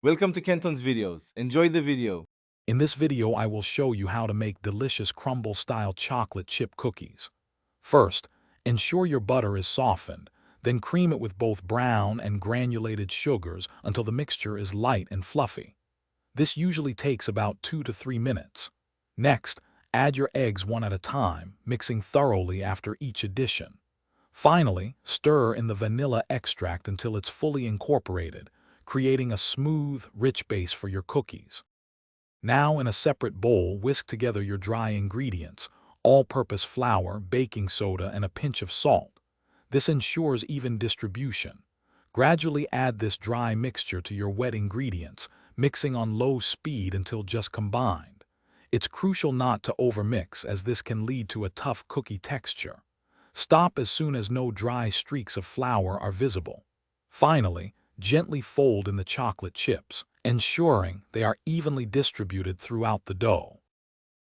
Welcome to Kenton's videos. Enjoy the video. In this video, I will show you how to make delicious Crumbl-style chocolate chip cookies. First, ensure your butter is softened, then cream it with both brown and granulated sugars until the mixture is light and fluffy. This usually takes about 2 to 3 minutes. Next, add your eggs one at a time, mixing thoroughly after each addition. Finally, stir in the vanilla extract until it's fully incorporated, creating a smooth, rich base for your cookies. Now, in a separate bowl, whisk together your dry ingredients, all-purpose flour, baking soda, and a pinch of salt. This ensures even distribution. Gradually add this dry mixture to your wet ingredients, mixing on low speed until just combined. It's crucial not to overmix, as this can lead to a tough cookie texture. Stop as soon as no dry streaks of flour are visible. Finally, gently fold in the chocolate chips, ensuring they are evenly distributed throughout the dough.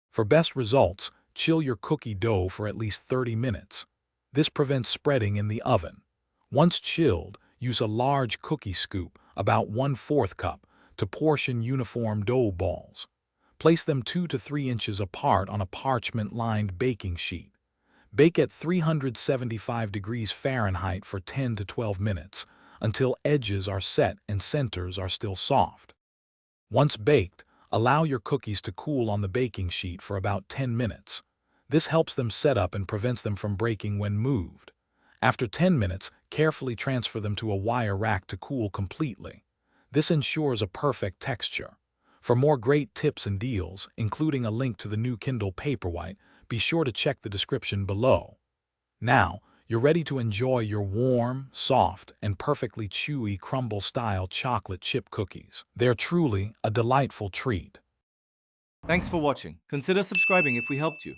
For best results, chill your cookie dough for at least 30 minutes. This prevents spreading in the oven. Once chilled, use a large cookie scoop, about 1/4 cup, to portion uniform dough balls. Place them 2 to 3 inches apart on a parchment-lined baking sheet. Bake at 375 degrees Fahrenheit for 10 to 12 minutes, until edges are set and centers are still soft. Once baked, allow your cookies to cool on the baking sheet for about 10 minutes. This helps them set up and prevents them from breaking when moved. After 10 minutes, carefully transfer them to a wire rack to cool completely. This ensures a perfect texture. For more great tips and deals, including a link to the new Kindle Paperwhite, be sure to check the description below. Now, you're ready to enjoy your warm, soft, and perfectly chewy Crumbl-style chocolate chip cookies. They're truly a delightful treat. Thanks for watching. Consider subscribing if we helped you.